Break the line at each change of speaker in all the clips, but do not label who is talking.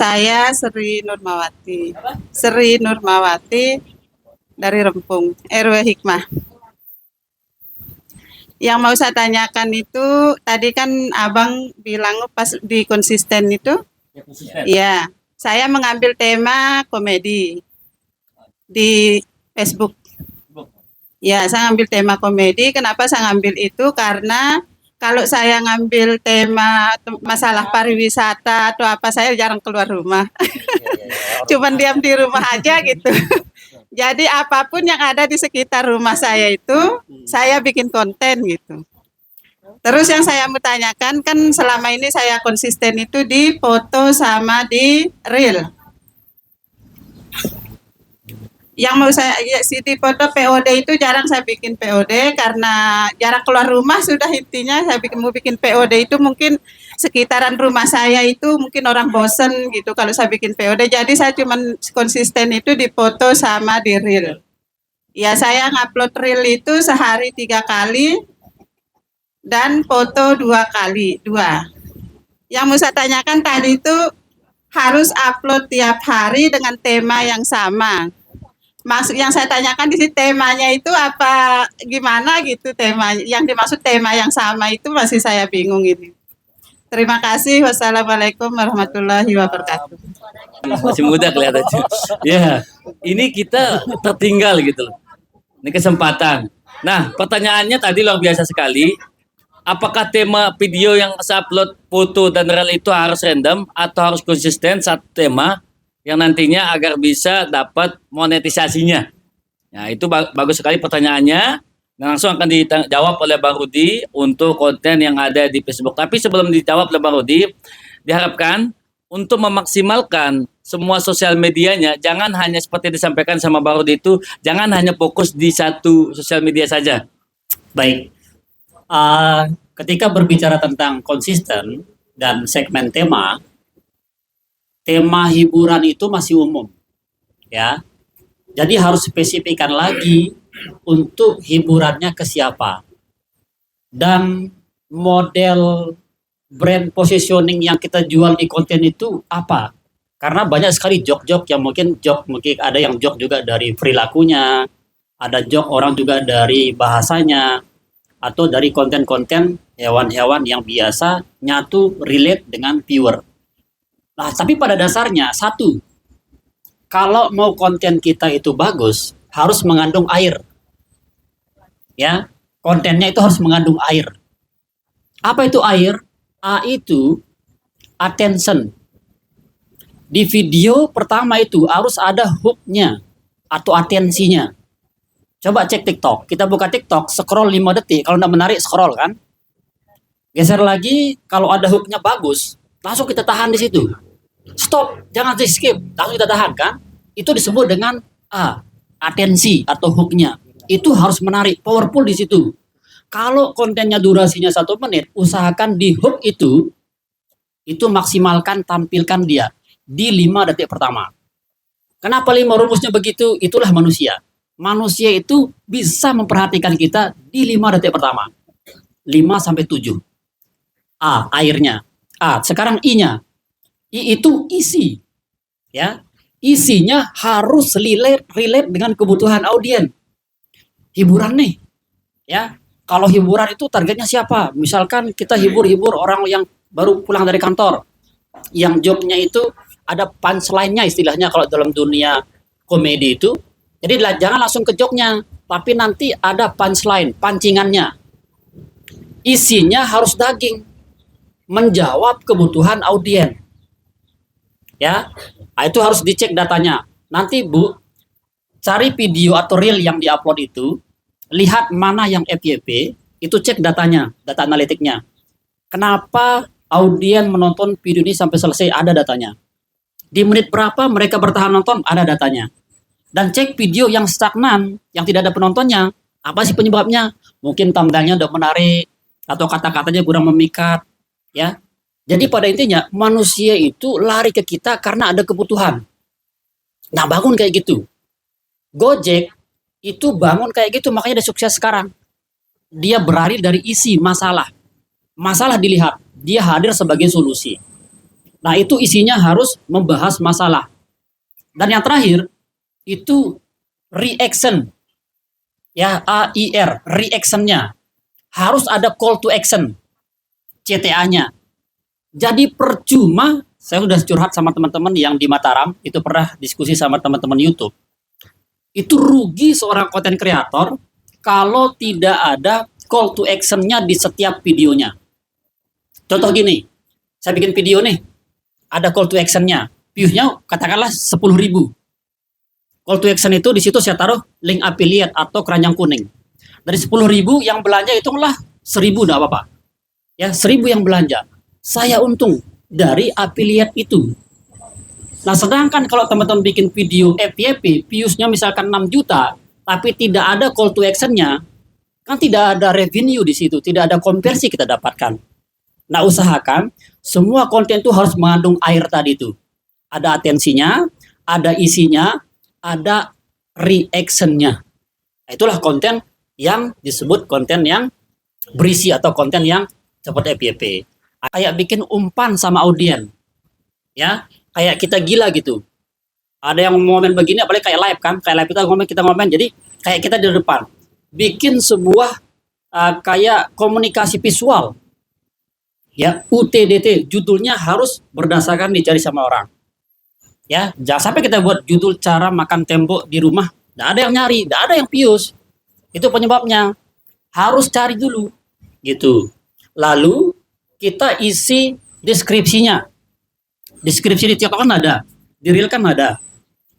Saya Sri Nurmawati. Sri Nurmawati dari Rempung, RW Hikmah. Yang mau saya tanyakan itu, tadi kan Abang bilang pas di konsisten itu, ya, saya mengambil tema komedi di Facebook. Ya, saya ngambil tema komedi. Kenapa saya ngambil itu? Karena kalau saya ngambil tema masalah pariwisata atau apa, saya jarang keluar rumah. Cuman diam di rumah aja gitu. Jadi apapun yang ada di sekitar rumah saya itu, saya bikin konten gitu. Terus yang saya mau tanyakan, kan selama ini saya konsisten itu di foto sama di reel. Yang mau saya di foto POD itu jarang saya bikin POD karena jarang keluar rumah, sudah intinya saya mau bikin POD itu mungkin sekitaran rumah saya itu mungkin orang bosen gitu kalau saya bikin POD. Jadi saya cuma konsisten itu di foto sama di reel. Ya, saya ngupload reel itu sehari 3 kali dan foto 2 kali, 2. Yang mau saya tanyakan tadi itu harus upload tiap hari dengan tema yang sama. Maksud yang saya tanyakan di sini temanya itu apa, gimana gitu tema yang dimaksud tema yang sama itu masih saya bingung ini. Terima kasih. Wassalamualaikum warahmatullahi wabarakatuh.
Masih muda kelihatannya. Ya, ini kita tertinggal gitu loh. Ini kesempatan. Nah, pertanyaannya tadi luar biasa sekali. Apakah tema video yang saya upload foto dan reel itu harus random atau harus konsisten satu tema yang nantinya agar bisa dapat monetisasinya? Nah, itu bagus sekali pertanyaannya. Nah, langsung akan dijawab oleh Bang Rudi untuk konten yang ada di Facebook. Tapi sebelum dijawab oleh Bang Rudi, diharapkan untuk memaksimalkan semua sosial medianya, jangan hanya seperti disampaikan sama Bang Rudi itu, jangan hanya fokus di satu sosial media saja.
Baik, ketika berbicara tentang konsisten dan segmen tema hiburan itu masih umum, ya. Jadi harus spesifikkan lagi untuk hiburannya ke siapa. Dan model brand positioning yang kita jual di konten itu apa? Karena banyak sekali jok-jok yang mungkin ada yang jok juga dari perilakunya, ada jok orang juga dari bahasanya, atau dari konten-konten hewan-hewan yang biasa nyatu relate dengan viewer. Nah, tapi pada dasarnya satu, kalau mau konten kita itu bagus, harus mengandung air. Ya, kontennya itu harus mengandung air. Apa itu air? A itu attention. Di video pertama itu harus ada hook-nya atau atensinya. Coba cek TikTok. Kita buka TikTok, scroll 5 detik. Kalau tidak menarik, scroll kan. Geser lagi, kalau ada hook-nya bagus, langsung kita tahan di situ. Stop, jangan di skip. Langsung kita tahan kan. Itu disebut dengan atensi atau hook-nya. Itu harus menarik, powerful di situ. Kalau kontennya durasinya 1 menit, usahakan di hook itu maksimalkan tampilkan dia di 5 detik pertama. Kenapa 5 rumusnya begitu? Itulah manusia. Manusia itu bisa memperhatikan kita di 5 detik pertama. 5-7. Airnya. Sekarang I-nya. I itu isi. Ya. Isinya harus relate dengan kebutuhan audiens. Hiburan nih. Ya. Kalau hiburan itu targetnya siapa? Misalkan kita hibur orang yang baru pulang dari kantor. Yang joknya itu ada punchline-nya istilahnya kalau dalam dunia komedi itu. Jadi jangan langsung ke joknya, tapi nanti ada punchline, pancingannya. Isinya harus daging, menjawab kebutuhan audiens. Ya, itu harus dicek datanya. Nanti Bu, cari video atau reel yang diupload itu, lihat mana yang FYP, itu cek datanya, data analitiknya. Kenapa audiens menonton video ini sampai selesai, ada datanya. Di menit berapa mereka bertahan nonton, ada datanya. Dan cek video yang stagnan, yang tidak ada penontonnya. Apa sih penyebabnya? Mungkin thumbnailnya udah menarik, atau kata-katanya kurang memikat. Ya. Jadi pada intinya, manusia itu lari ke kita karena ada kebutuhan. Nah, bangun kayak gitu. Gojek itu bangun kayak gitu, makanya dia sukses sekarang. Dia berlari dari isi masalah. Masalah dilihat, dia hadir sebagai solusi. Nah, itu isinya harus membahas masalah. Dan yang terakhir itu reaction. Ya, AIR, reactionnya. Harus ada call to action. CTA-nya. Jadi percuma, saya sudah curhat sama teman-teman yang di Mataram, itu pernah diskusi sama teman-teman YouTube. Itu rugi seorang content creator kalau tidak ada call to action-nya di setiap videonya. Contoh gini, saya bikin video nih, ada call to action-nya. Views-nya katakanlah 10.000. Call to action itu di situ saya taruh link affiliate atau keranjang kuning. Dari 10.000 yang belanja hitunglah 1.000 enggak apa-apa. Ya, 1.000 yang belanja. Saya untung dari affiliate itu. Nah, sedangkan kalau teman-teman bikin video FYP, views-nya misalkan 6 juta, tapi tidak ada call to action-nya, kan tidak ada revenue di situ, tidak ada konversi kita dapatkan. Nah, usahakan semua konten itu harus mengandung air tadi itu. Ada atensinya, ada isinya, ada reaction-nya. Nah, itulah konten yang disebut konten yang berisi atau konten yang seperti FYP. Kayak bikin umpan sama audien. Ya, kayak kita gila gitu. Ada yang momen begini, apalagi kayak live kan, kayak live kita ngomen, jadi kayak kita di depan. Bikin sebuah kayak komunikasi visual. Ya, UTDT, judulnya harus berdasarkan dicari sama orang. Ya, jangan sampai kita buat judul cara makan tembok di rumah, nggak ada yang nyari, nggak ada yang views. Itu penyebabnya. Harus cari dulu, gitu. Lalu kita isi deskripsinya. Deskripsi di TikTok kan ada, di Reel kan ada.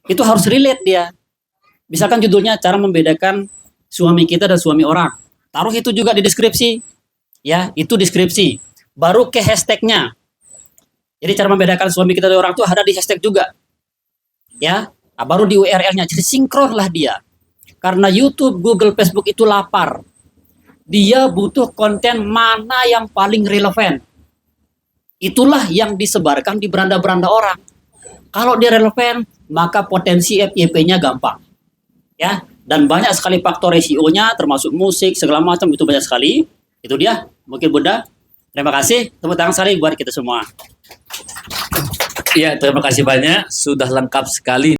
Itu harus relate dia. Misalkan judulnya cara membedakan suami kita dan suami orang. Taruh itu juga di deskripsi. Ya, itu deskripsi. Baru ke hashtagnya. Jadi cara membedakan suami kita dari orang itu ada di hashtag juga. Ya, nah, baru di URL-nya. Jadi sinkron lah dia. Karena YouTube, Google, Facebook itu lapar. Dia butuh konten mana yang paling relevan. Itulah yang disebarkan di beranda-beranda orang. Kalau dia relevan, maka potensi FYP-nya gampang. Ya, dan banyak sekali faktor resikonya, termasuk musik, segala macam, itu banyak sekali. Itu dia, mungkin Bunda. Terima kasih, tepuk tangan sekali buat kita semua.
Ya, terima kasih banyak. Sudah lengkap sekali.